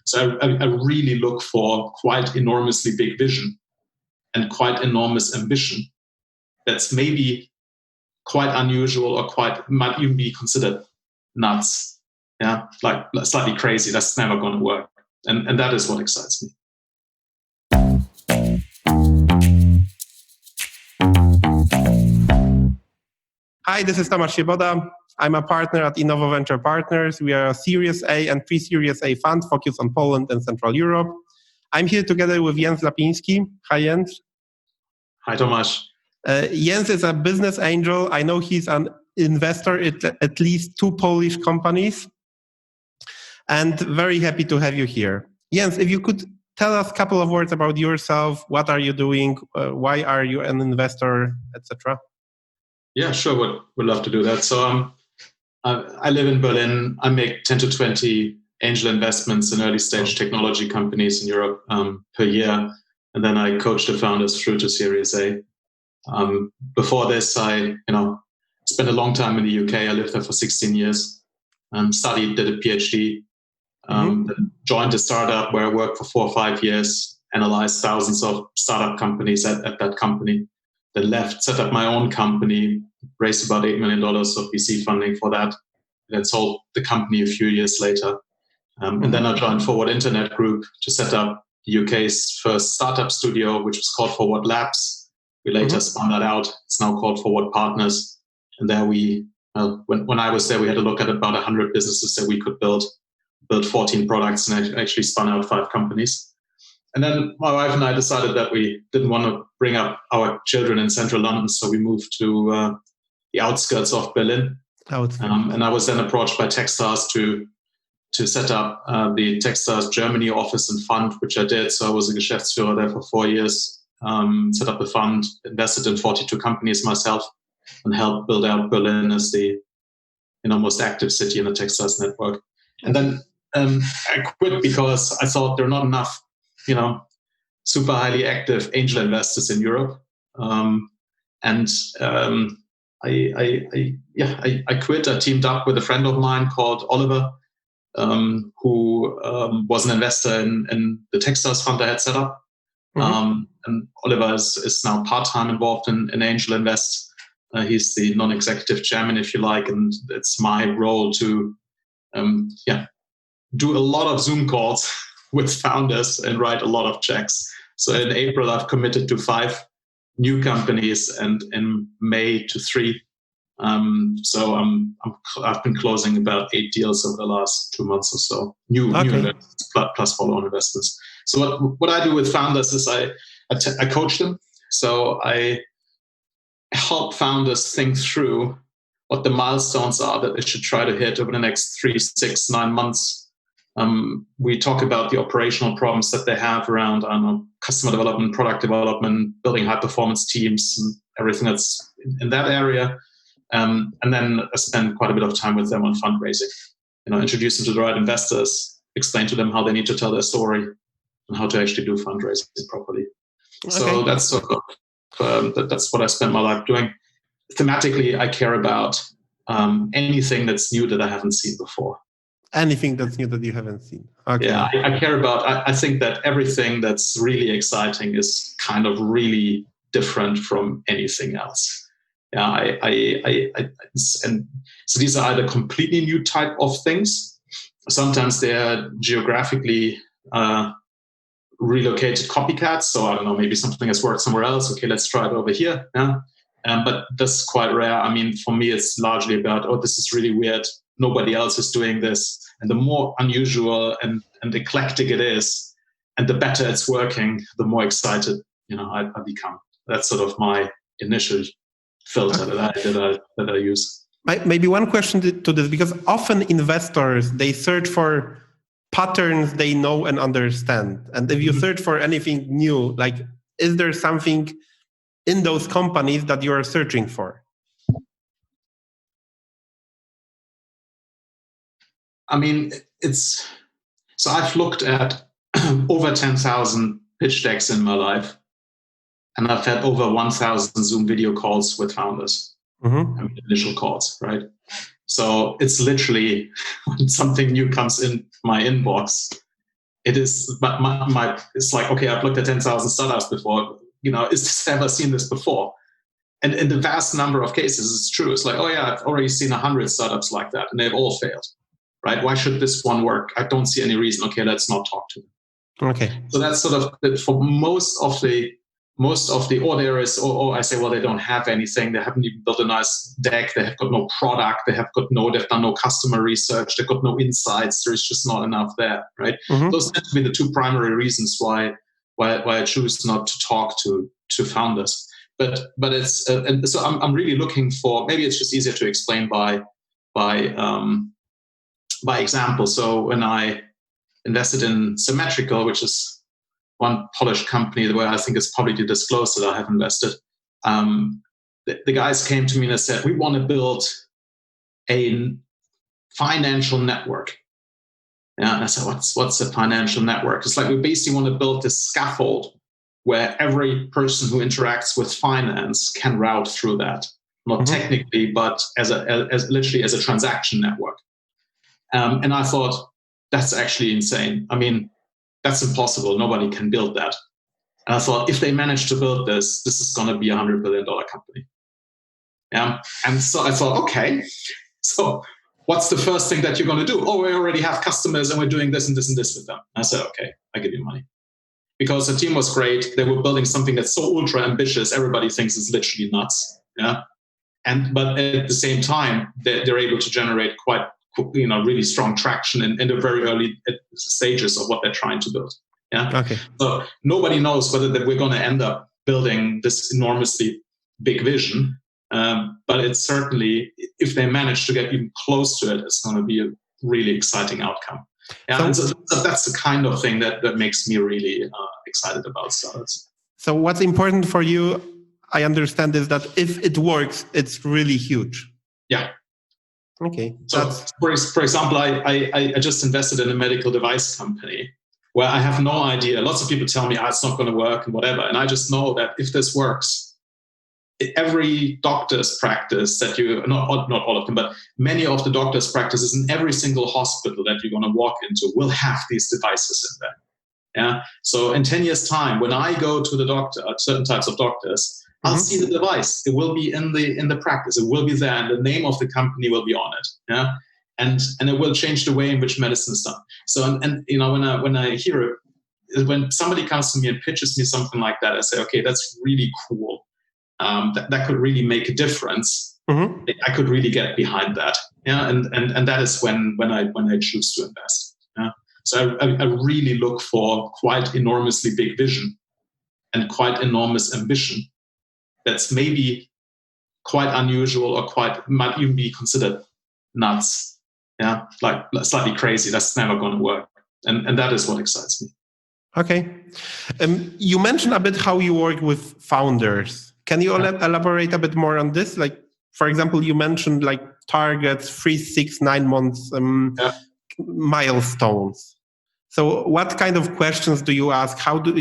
So I really look for quite enormously big vision and quite enormous ambition. That's maybe quite unusual or might even be considered nuts. Yeah, like slightly crazy. That's never going to work. And that is what excites me. Hi, this is Tomasz Sieboda. I'm a partner at Inovo Venture Partners. We are a Series A and pre-Series A fund focused on Poland and Central Europe. I'm here together with Jens Lapinski. Hi, Jens. Hi, Tomasz. Jens is a business angel. I know he's an investor in at least 2 Polish companies. And very happy to have you here. Jens, if you could tell us a couple of words about yourself. What are you doing? Why are you an investor, etc.? Yeah, sure. Would love to do that. So I live in Berlin. I make 10 to 20 angel investments in early stage technology companies in Europe per year. And then I coach the founders through to Series A. Before this, I spent a long time in the UK. I lived there for 16 years. Studied, did a PhD. Then joined a startup where I worked for 4 or 5 years, analyzed thousands of startup companies at that company. Then left, set up my own company, raised about $8 million of VC funding for that, and then sold the company a few years later. And then I joined Forward Internet Group to set up the UK's first startup studio, which was called Forward Labs. We later spun that out. It's now called Forward Partners. And there when I was there, we had to look at about 100 businesses that we could build 14 products, and actually spun out 5 companies. And then my wife and I decided that we didn't want to bring up our children in central London, so we moved to the outskirts of Berlin. And I was then approached by Techstars to set up the Techstars Germany office and fund, which I did. So I was a Geschäftsführer there for 4 years, set up the fund, invested in 42 companies myself, and helped build out Berlin as the most active city in the Techstars network. And then I quit because I thought there are not enough super highly active angel investors in Europe. I quit. I teamed up with a friend of mine called Oliver, who was an investor in the Techstars fund I had set up. And Oliver is now part-time involved in Angel Invest. He's the non-executive chairman, if you like, and it's my role to do a lot of Zoom calls with founders and write a lot of checks. So in April, I've committed to 5 new companies, and in May to 3. So I've been closing about 8 deals over the last 2 months or so. New investments plus follow-on investments. So what I do with founders is I coach them. So I help founders think through what the milestones are that they should try to hit over the next 3, 6, 9 months. We talk about the operational problems that they have around customer development, product development, building high-performance teams, and everything that's in that area. And then I spend quite a bit of time with them on fundraising. Introduce them to the right investors, explain to them how they need to tell their story, and how to actually do fundraising properly. Okay. So that's sort of that's what I spend my life doing. Thematically, I care about anything that's new that I haven't seen before. Anything that's new that you haven't seen. Okay. Yeah, I care about, I think that everything that's really exciting is kind of really different from anything else. Yeah, and so these are either completely new type of things. Sometimes they're geographically relocated copycats. So I don't know, maybe something has worked somewhere else. Okay, let's try it over here. Yeah. But that's quite rare. I mean, for me, it's largely about, this is really weird. Nobody else is doing this. And the more unusual and eclectic it is, and the better it's working, the more excited I become. That's sort of my initial filter that I use. Maybe one question to this, because often investors, they search for patterns they know and understand. And if you search for anything new, like, is there something in those companies that you are searching for? I mean, so I've looked at over 10,000 pitch decks in my life, and I've had over 1,000 Zoom video calls with founders. Initial calls, right? So it's literally when something new comes in my inbox, it is, it's like, okay, I've looked at 10,000 startups before, is this ever seen this before? And in the vast number of cases, it's true. It's like, oh yeah, I've already seen 100 startups like that, and they've all failed, right? Why should this one work? I don't see any reason. Okay, let's not talk to them. Okay. So that's sort of for most of the, or there is, or I say, well, they don't have anything. They haven't even built a nice deck. They have got no product. They've done no customer research. They've got no insights. There's just not enough there, right? Mm-hmm. Those tend to be the two primary reasons why I choose not to talk to founders. But it's and so I'm really looking for, maybe it's just easier to explain by example. So when I invested in Symmetrical, which is one Polish company where I think it's publicly disclosed that I have invested, the guys came to me and they said, we want to build a financial network. Yeah, and I said, what's a financial network? It's like we basically want to build this scaffold where every person who interacts with finance can route through that, not technically, but as literally as a transaction network. And I thought, that's actually insane. I mean, that's impossible. Nobody can build that. And I thought, if they manage to build this is going to be $100 billion company. Yeah. And so I thought, okay, so what's the first thing that you're going to do? Oh, we already have customers and we're doing this and this and this with them. And I said, okay, I give you money. Because the team was great. They were building something that's so ultra ambitious. Everybody thinks it's literally nuts. Yeah. But at the same time, they're able to generate quite, really strong traction in the very early stages of what they're trying to build. Yeah. Okay. So nobody knows whether that we're going to end up building this enormously big vision. But it's certainly, if they manage to get even close to it, it's going to be a really exciting outcome. Yeah, so that's the kind of thing that makes me really excited about startups. So what's important for you, I understand, is that if it works, it's really huge. Yeah. Okay. So, for example, I just invested in a medical device company where I have no idea. Lots of people tell me, it's not going to work and whatever. And I just know that if this works, every doctor's practice that not all of them, but many of the doctor's practices in every single hospital that you're going to walk into will have these devices in there. Yeah. So in 10 years' time, when I go to the doctor, certain types of doctors, I'll see the device. It will be in the practice. It will be there, and the name of the company will be on it. Yeah. And it will change the way in which medicine is done. So and when I hear it, when somebody comes to me and pitches me something like that, I say, okay, that's really cool. That could really make a difference. I could really get behind that. Yeah, and that is when I choose to invest. Yeah, so I really look for quite enormously big vision and quite enormous ambition. That's maybe quite unusual or might even be considered nuts. Yeah, like slightly crazy. That's never going to work, and that is what excites me. Okay, you mentioned a bit how you work with founders. Can you elaborate a bit more on this? Like, for example, you mentioned like targets, 3, 6, 9 months, milestones. So what kind of questions do you ask? How do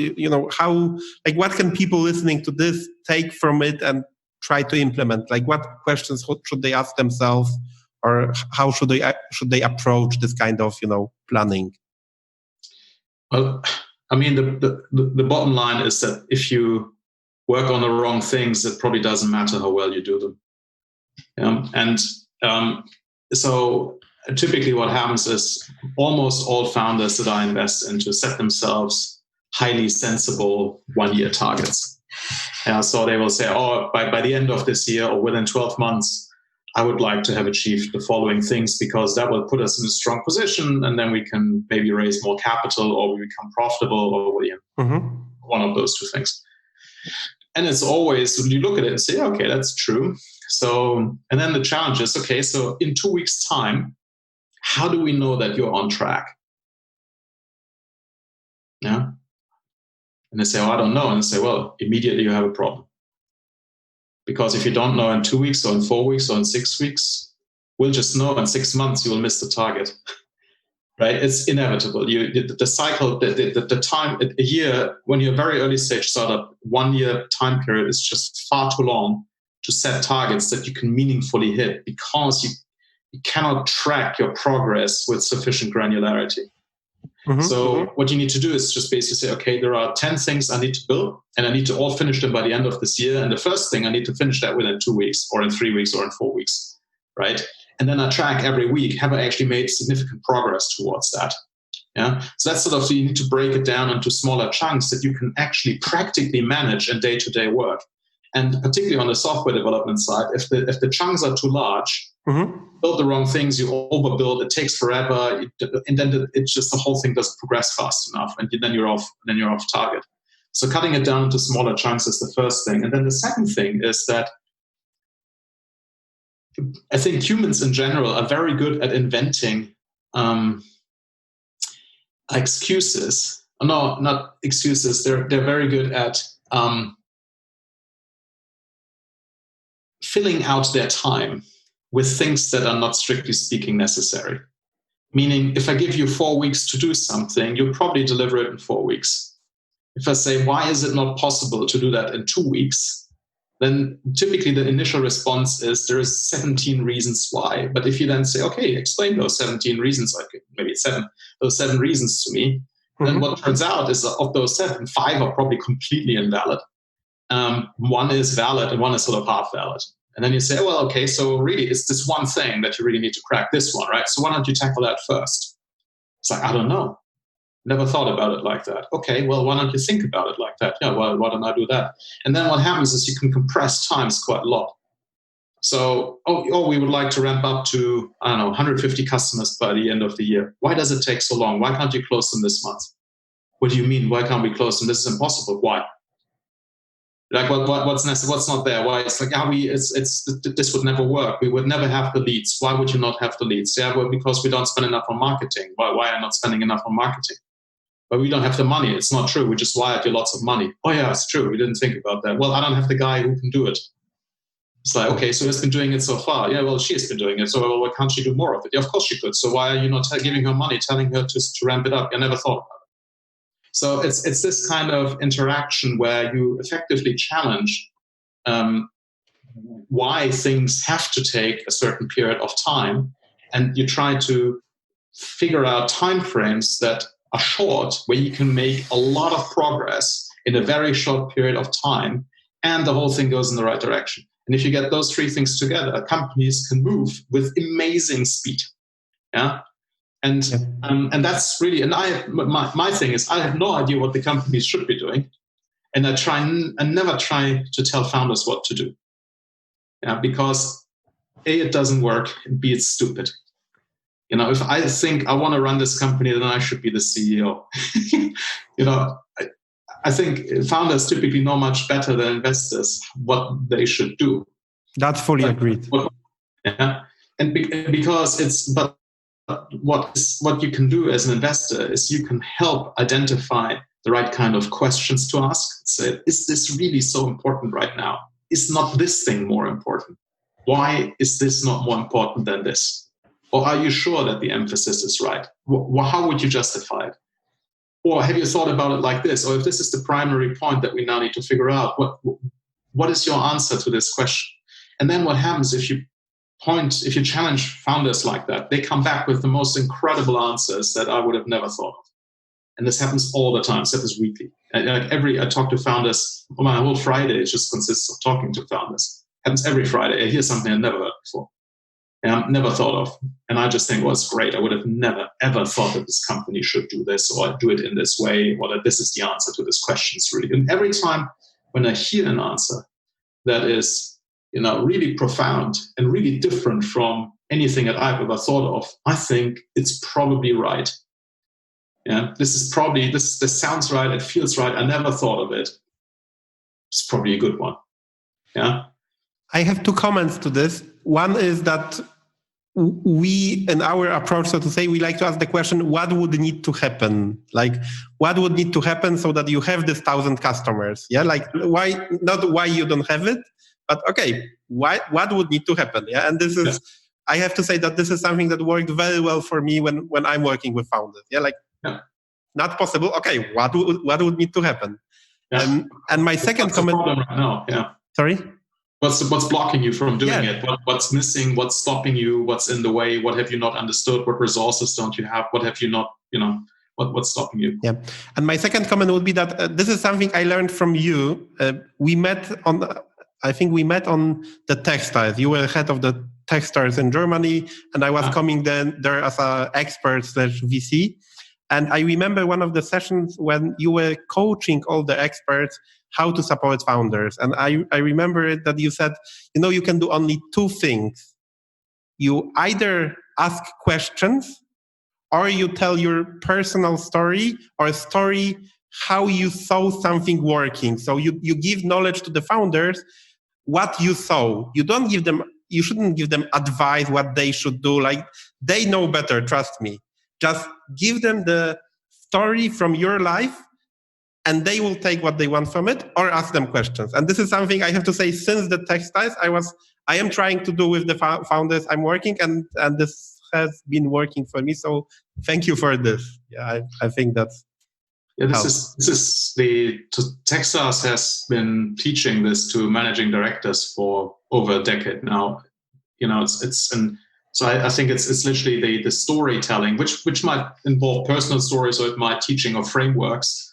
what can people listening to this take from it and try to implement? Like, what questions should they ask themselves, or how should they approach this kind of, planning? Well, I mean, the bottom line is that if you work on the wrong things, it probably doesn't matter how well you do them. So typically what happens is almost all founders that I invest into set themselves highly sensible 1-year targets. So they will say, by the end of this year or within 12 months, I would like to have achieved the following things, because that will put us in a strong position, and then we can maybe raise more capital, or we become profitable, or one of those two things. And it's always, when you look at it and say, okay, that's true. So, and then the challenge is, okay, so in 2 weeks' time, how do we know that you're on track? Yeah. And they say, I don't know. And they say, well, immediately you have a problem. Because if you don't know in 2 weeks or in 4 weeks or in 6 weeks, we'll just know in 6 months you will miss the target. Right? It's inevitable. The cycle, the time, a year, when you're a very early stage startup, 1 year time period is just far too long to set targets that you can meaningfully hit, because you cannot track your progress with sufficient granularity. So what you need to do is just basically say, okay, there are 10 things I need to build, and I need to all finish them by the end of this year. And the first thing, I need to finish that within 2 weeks or in 3 weeks or in 4 weeks, right? And then I track every week, have I actually made significant progress towards that? Yeah. So that's sort of, you need to break it down into smaller chunks that you can actually practically manage in day-to-day work. And particularly on the software development side, if the chunks are too large, build the wrong things, you overbuild, it takes forever, and then it's just the whole thing doesn't progress fast enough, and then you're off target. So cutting it down into smaller chunks is the first thing. And then the second thing is that I think humans in general are very good at inventing excuses. No, not excuses. They're very good at filling out their time with things that are not strictly speaking necessary. Meaning, if I give you 4 weeks to do something, you'll probably deliver it in 4 weeks. If I say, why is it not possible to do that in 2 weeks? Then typically the initial response is there is 17 reasons why. But if you then say, okay, explain those 17 reasons, like maybe those 7 reasons to me, then what turns out is that of those 7, 5 are probably completely invalid. 1 is valid and 1 is sort of half valid. And then you say, well, okay, so really it's this one thing that you really need to crack, this one, right? So why don't you tackle that first? It's like, I don't know. Never thought about it like that. Okay, well, why don't you think about it like that? Yeah, well, why don't I do that? And then what happens is you can compress times quite a lot. So, we would like to ramp up to, 150 customers by the end of the year. Why does it take so long? Why can't you close them this month? What do you mean? Why can't we close them? This is impossible. Why? Like what's necessary? What's not there? Why? It's like this would never work. We would never have the leads. Why would you not have the leads? Yeah, well, because we don't spend enough on marketing. Why am I not spending enough on marketing? But we don't have the money. It's not true. We just wired you lots of money. Oh yeah, it's true. We didn't think about that. Well, I don't have the guy who can do it. It's like, okay, so he's been doing it so far. Yeah, well, she has been doing it. So why can't she do more of it? Yeah, of course she could. So why are you not giving her money, telling her to ramp it up? I never thought about it. So it's this kind of interaction where you effectively challenge why things have to take a certain period of time, and you try to figure out timeframes that are short, where you can make a lot of progress in a very short period of time, and the whole thing goes in the right direction. And if you get those 3 things together, companies can move with amazing speed. Yeah. And that's really, and my thing is, I have no idea what the companies should be doing, and I never try to tell founders what to do, because A, it doesn't work, and B, it's stupid. If I think I want to run this company, then I should be the CEO. I think founders typically know much better than investors what they should do. That's fully agreed. And because but what you can do as an investor is you can help identify the right kind of questions to ask. Say, is this really so important right now? Is not this thing more important? Why is this not more important than this? Or are you sure that the emphasis is right? How would you justify it? Or have you thought about it like this? Or if this is the primary point that we now need to figure out, what is your answer to this question? And then what happens if you challenge founders like that? They come back with the most incredible answers that I would have never thought of. And this happens all the time. This happens weekly. I talk to founders. My whole Friday just consists of talking to founders. It happens every Friday. I hear something I've never heard before. And never thought of. And I just think, well, it's great. I would have never, ever thought that this company should do this, or do it in this way, or that this is the answer to this question. Really. And every time when I hear an answer that is, really profound and really different from anything that I've ever thought of, I think it's probably right. Yeah, this sounds right. It feels right. I never thought of it. It's probably a good one. Yeah. I have 2 comments to this. One is that we, in our approach, so to say, we like to ask the question, what would need to happen? Like, what would need to happen so that you have this 1,000 customers? Yeah, like not why you don't have it, but okay, what would need to happen? Yeah, and this is, I have to say that this is something that worked very well for me when I'm working with founders. Yeah, like not possible. Okay, what would need to happen? Yeah. And my second comment. Problem right now? Yeah. Sorry. What's blocking you from doing it? What's missing? What's stopping you? What's in the way? What have you not understood? What resources don't you have? What have you not, What's stopping you? Yeah. And my second comment would be that this is something I learned from you. We met on the Techstars. You were head of the Techstars in Germany, and I was coming there as an expert / VC. And I remember one of the sessions when you were coaching all the experts how to support founders. And I remember that you said, you can do only two things. You either ask questions or you tell your personal story or a story how you saw something working. So you give knowledge to the founders, what you saw. You shouldn't give them advice what they should do. Like, they know better, trust me. Just give them the story from your life and they will take what they want from it, or ask them questions. And this is something I have to say, since the Techstars, I am trying to do with the founders I'm working, and this has been working for me. So thank you for this. Yeah, I think that's Techstars has been teaching this to managing directors for over a decade now. So I think it's literally the storytelling, which might involve personal stories, or it might teaching of frameworks,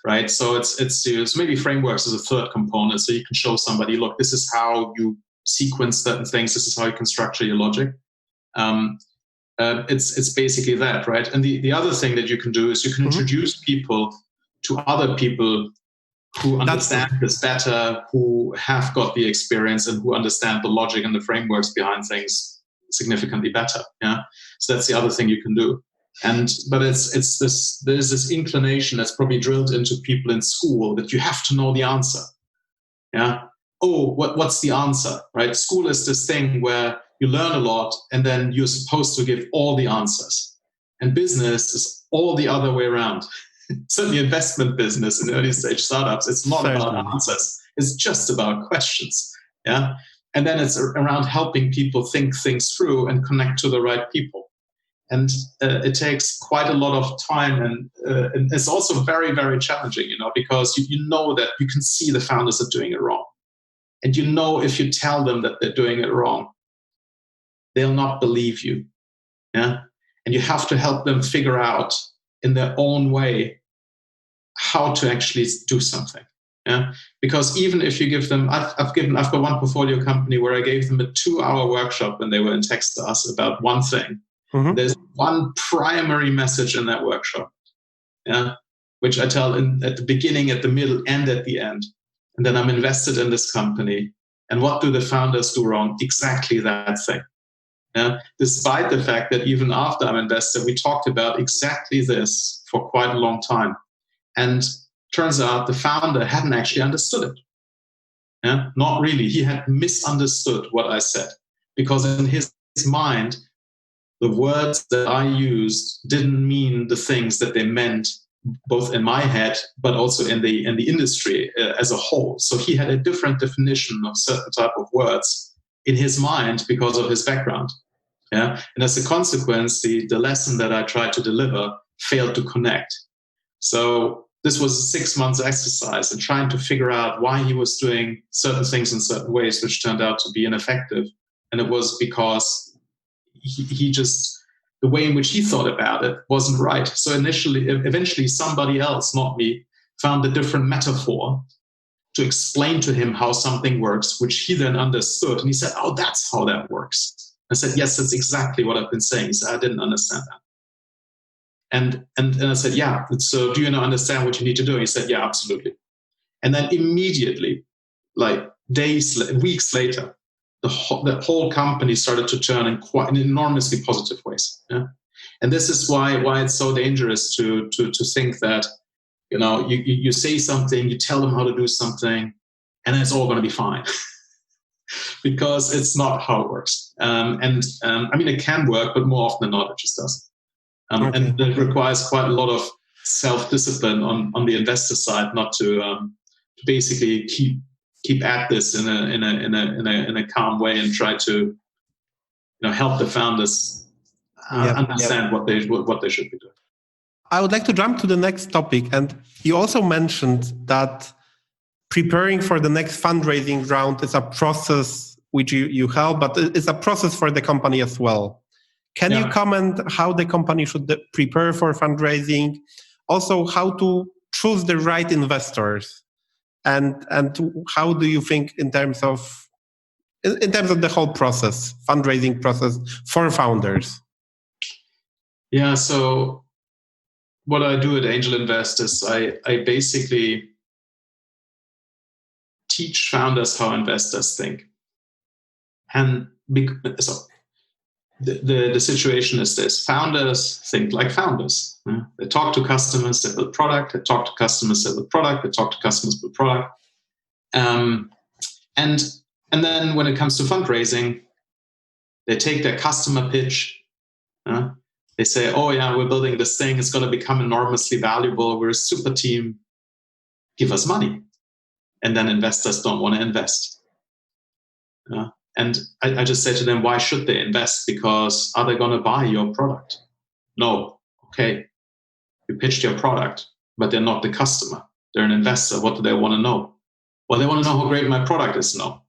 right? So it's maybe frameworks as a third component. So you can show somebody, look, this is how you sequence certain things. This is how you can structure your logic. It's basically that, right? And the other thing that you can do is you can introduce people to other people who understand this better, who have got the experience and who understand the logic and the frameworks behind things significantly better. Yeah. So that's the other thing you can do. But there's this inclination that's probably drilled into people in school that you have to know the answer. Yeah. Oh, what's the answer? Right? School is this thing where you learn a lot and then you're supposed to give all the answers. And business is all the other way around. Certainly investment business in early stage startups, it's not about answers. It's just about questions. Yeah. And then it's around helping people think things through and connect to the right people. And it takes quite a lot of time, and it's also very, very challenging, because you know that you can see the founders are doing it wrong. And if you tell them that they're doing it wrong, they'll not believe you. Yeah. And you have to help them figure out in their own way how to actually do something. Yeah. Because even if you give them, I've got one portfolio company where I gave them a 2-hour workshop when they were in Techstars about one thing. Mm-hmm. There's one primary message in that workshop, yeah, which I tell at the beginning, at the middle, and at the end. And then I'm invested in this company. And what do the founders do wrong? Exactly that thing. Yeah? Despite the fact that even after I'm invested, we talked about exactly this for quite a long time. And turns out the founder hadn't actually understood it. Yeah? Not really. He had misunderstood what I said, because in his mind, the words that I used didn't mean the things that they meant, both in my head, but also in the industry as a whole. So he had a different definition of certain type of words in his mind because of his background. Yeah, and as a consequence, the lesson that I tried to deliver failed to connect. So this was a 6 months exercise in trying to figure out why he was doing certain things in certain ways, which turned out to be ineffective. And it was because he just, the way in which he thought about it wasn't right. So eventually somebody else, not me, found a different metaphor to explain to him how something works, which he then understood. And he said, oh, that's how that works. I said, yes, that's exactly what I've been saying. He said, I didn't understand that. And I said, yeah, so do you now understand what you need to do? And he said, yeah, absolutely. And then immediately, like weeks later, the whole company started to turn in quite in enormously positive ways. Yeah? And this is why it's so dangerous to think that, you say something, you tell them how to do something, and it's all going to be fine. Because it's not how it works. I mean, it can work, but more often than not, it just doesn't. Okay. And it requires quite a lot of self-discipline on the investor side, not to basically keep at this in a calm way and try to help the founders understand what they should be doing. I would like to jump to the next topic, and you also mentioned that preparing for the next fundraising round is a process which you help, but it's a process for the company as well. Can you comment how the company should prepare for fundraising? Also, how to choose the right investors, and how do you think in terms of the whole process, fundraising process for founders? Yeah. So what I do at Angel Invest is I basically teach founders how investors think. And so the situation is this: founders think like founders. They talk to customers, they build product. They talk to customers, they build product. They talk to customers, build product. And then when it comes to fundraising, they take their customer pitch. They say, "Oh yeah, we're building this thing. It's going to become enormously valuable. We're a super team. Give us money." And then investors don't want to invest. And I just say to them, why should they invest? Because are they going to buy your product? No. Okay. You pitched your product, but they're not the customer. They're an investor. What do they want to know? Well, they want to know how great my product is. No.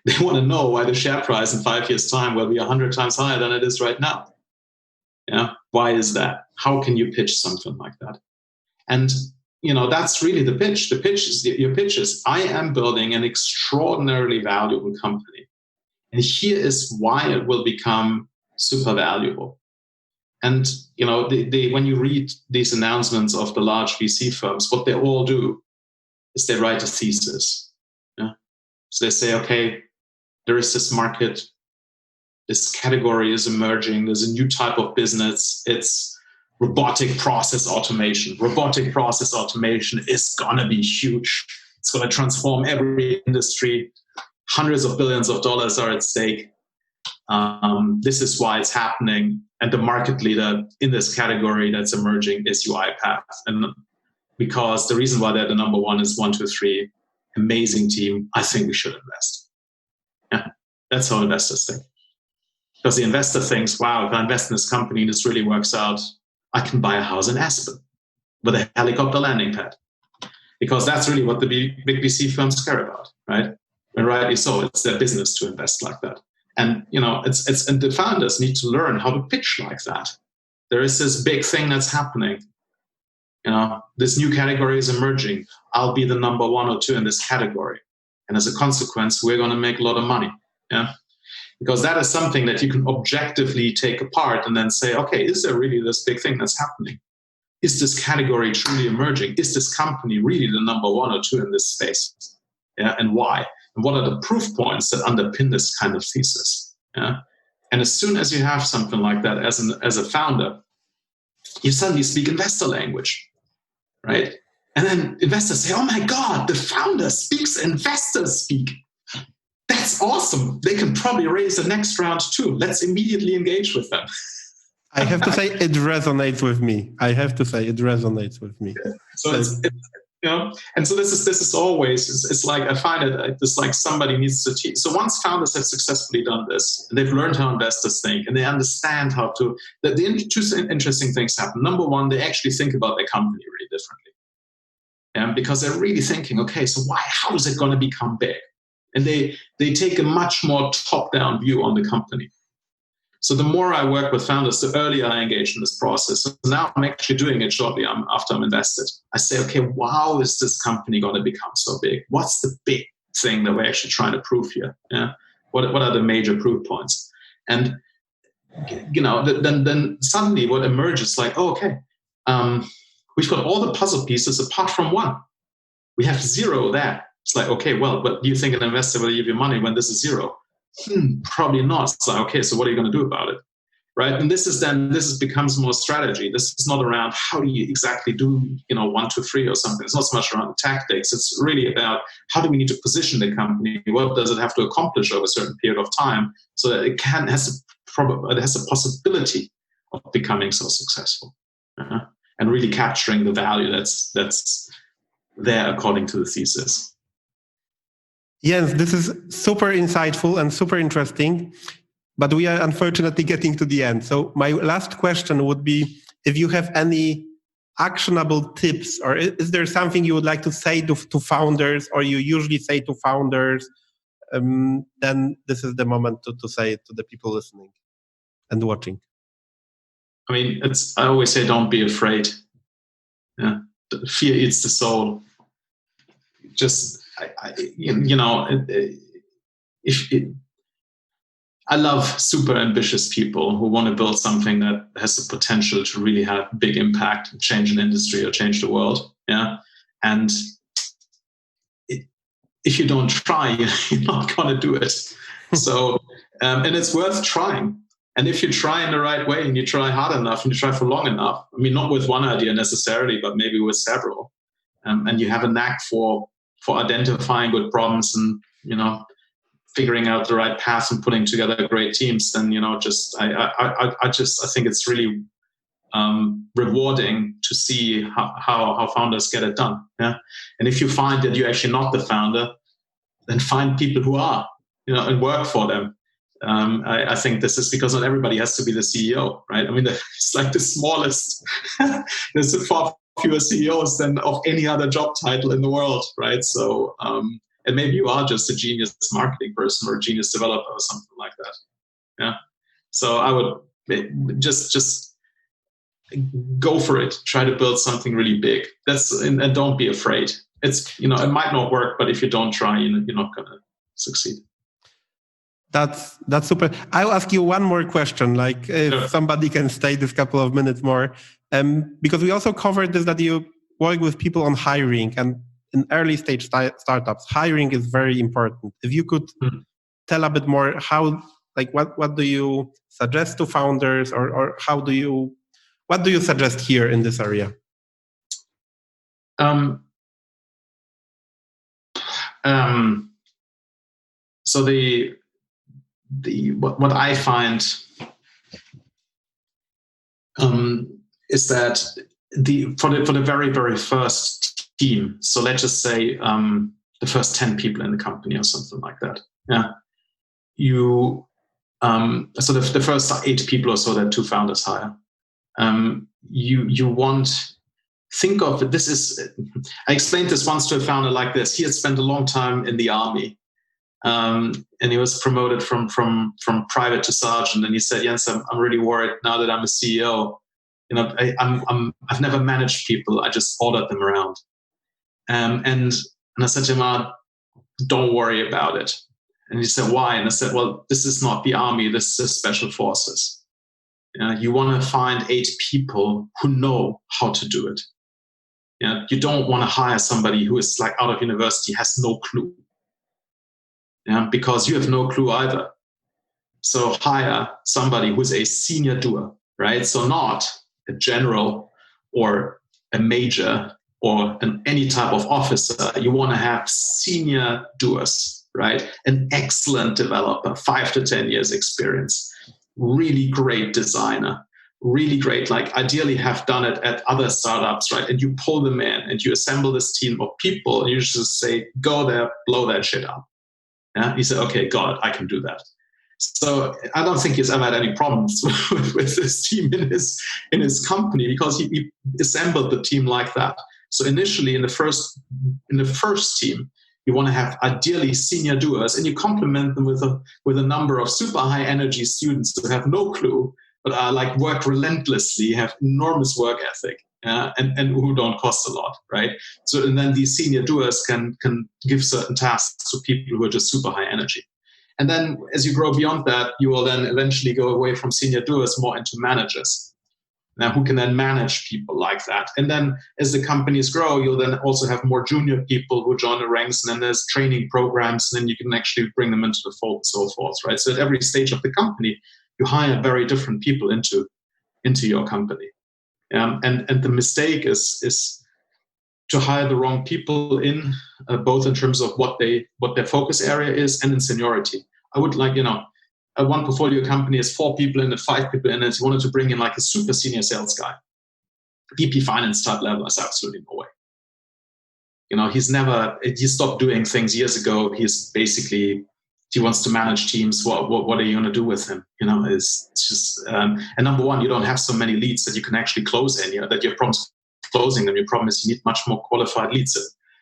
They want to know why the share price in 5 years' time will be 100 times higher than it is right now. Yeah. Why is that? How can you pitch something like that? And that's really the pitch. Your pitch is, I am building an extraordinarily valuable company. And here is why it will become super valuable. And, when you read these announcements of the large VC firms, what they all do is they write a thesis. Yeah? So they say, okay, there is this market, this category is emerging, there's a new type of business, it's robotic process automation. Robotic process automation is going to be huge. It's going to transform every industry. Hundreds of billions of dollars are at stake. This is why it's happening. And the market leader in this category that's emerging is UiPath. And because the reason why they're the number one is 1, 2, 3, amazing team. I think we should invest. Yeah, that's how investors think. Because the investor thinks, wow, if I invest in this company and this really works out, I can buy a house in Aspen with a helicopter landing pad. Because that's really what the big VC firms care about, right? And rightly so, it's their business to invest like that. And and the founders need to learn how to pitch like that. There is this big thing that's happening. This new category is emerging. I'll be the number 1 or 2 in this category. And as a consequence, we're going to make a lot of money. Yeah. Because that is something that you can objectively take apart and then say, okay, is there really this big thing that's happening? Is this category truly emerging? Is this company really the number 1 or 2 in this space? Yeah, and why? And what are the proof points that underpin this kind of thesis? Yeah? And as soon as you have something like that as a founder, you suddenly speak investor language, right? And then investors say, oh my God, the founder speaks investor speak. That's awesome. They can probably raise the next round too. Let's immediately engage with them. I have to say it resonates with me. So and so this is always, it's like, I find it's like somebody needs to teach. So once founders have successfully done this, and they've learned how investors think, and they understand how to, the two interesting things happen. Number one, they actually think about their company really differently. Because they're really thinking, okay, so how is it going to become big? And they take a much more top-down view on the company. So the more I work with founders, the earlier I engage in this process. So now I'm actually doing it shortly after I'm invested. I say, okay, how is this company going to become so big? What's the big thing that we're actually trying to prove here? Yeah? What are the major proof points? And then suddenly what emerges, like, oh, okay, we've got all the puzzle pieces apart from one. We have 0 there. It's like, okay, well, but do you think an investor will give you money when this is 0? Probably not. It's like, okay, so what are you going to do about it? Right? And this becomes more strategy. This is not around how do you exactly do, 1, 2, 3 or something. It's not so much around tactics. It's really about how do we need to position the company? What does it have to accomplish over a certain period of time so that it has a possibility of becoming so successful, and really capturing the value that's there according to the thesis. Jens, this is super insightful and super interesting, but we are unfortunately getting to the end. So my last question would be if you have any actionable tips, or is there something you would like to say to founders, or you usually say to founders, then this is the moment to say it to the people listening and watching. I mean, I always say, don't be afraid. Yeah. Fear eats the soul. Just, I love super ambitious people who want to build something that has the potential to really have big impact, change an industry or change the world. Yeah. And if you don't try, you're not going to do it. So, and it's worth trying. And if you try in the right way and you try hard enough and you try for long enough, I mean, not with one idea necessarily, but maybe with several, and you have a knack for identifying good problems and, figuring out the right path and putting together great teams, then, I think it's really rewarding to see how founders get it done. Yeah. And if you find that you're actually not the founder, then find people who are, and work for them. I think this is because not everybody has to be the CEO, right? I mean, it's like the smallest. There's far fewer CEOs than of any other job title in the world, right? So, and maybe you are just a genius marketing person or a genius developer or something like that. Yeah. So I would just go for it. Try to build something really big. And don't be afraid. It's, it might not work, but if you don't try, you're not going to succeed. That's super. I'll ask you one more question, like if somebody can stay this couple of minutes more, because we also covered this, that you work with people on hiring, and in early stage startups, hiring is very important. If you could tell a bit more, how, like, what do you suggest to founders, or what do you suggest here in this area? So what I find is that for the very, very first team, so let's just say the first 10 people in the company or something like that. Yeah. So the first 8 people or so that 2 founders hire, think of it. I explained this once to a founder like this. He had spent a long time in the army. And he was promoted from private to sergeant. And he said, Jens, I'm really worried now that I'm a CEO. I've never managed people. I just ordered them around. And I said to him, don't worry about it. And he said, why? And I said, well, this is not the army. This is special forces. You want to find 8 people who know how to do it. You don't want to hire somebody who is like out of university, has no clue. Because you have no clue either. So hire somebody who's a senior doer, right? So not a general or a major or any type of officer. You want to have senior doers, right? An excellent developer, 5 to 10 years experience, really great designer, really great, like ideally have done it at other startups, right? And you pull them in and you assemble this team of people and you just say, go there, blow that shit up. Yeah, he said, okay, got it, I can do that. So I don't think he's ever had any problems with this team in his company, because he assembled the team like that. So initially in the first team, you want to have ideally senior doers, and you complement them with a number of super high energy students who have no clue, but are like work relentlessly, have enormous work ethic. And who don't cost a lot, right? So, and then these senior doers can give certain tasks to people who are just super high energy. And then as you grow beyond that, you will then eventually go away from senior doers more into managers, who can then manage people like that. And then as the companies grow, you'll then also have more junior people who join the ranks, and then there's training programs, and then you can actually bring them into the fold and so forth, right? So at every stage of the company, you hire very different people into your company. And the mistake is to hire the wrong people in, both in terms of what their focus area is and in seniority. I would like, one portfolio company has 4 people in it, 5 people in it. You wanted to bring in like a super senior sales guy, VP finance type level. Is absolutely no way. He stopped doing things years ago. He wants to manage teams. What are you going to do with him? It's just, and number one, you don't have so many leads that you can actually close in, that you have problems closing them. Your problem is you need much more qualified leads.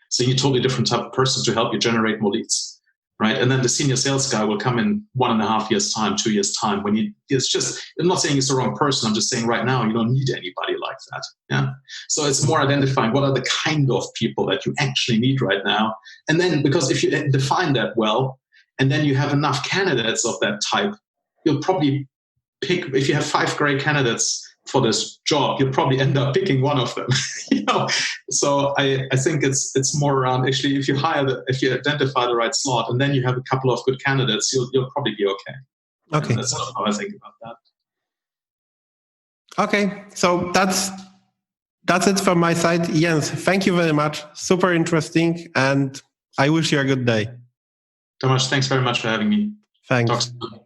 So you need a totally different type of person to help you generate more leads. right? And then the senior sales guy will come in 1.5 years time, 2 years time. It's just, I'm not saying it's the wrong person. I'm just saying right now you don't need anybody like that. Yeah. So it's more identifying what are the kind of people that you actually need right now. And then, because if you define that well, and then you have enough candidates of that type, you'll probably pick, if you have 5 great candidates for this job, you'll probably end up picking one of them. So I think it's more around, actually, if you identify the right slot and then you have a couple of good candidates, you'll probably be okay. Okay. And that's sort of how I think about that. Okay, so that's it from my side. Jens, thank you very much. Super interesting, and I wish you a good day. Tomasz, thanks very much for having me. Thanks. Talk soon.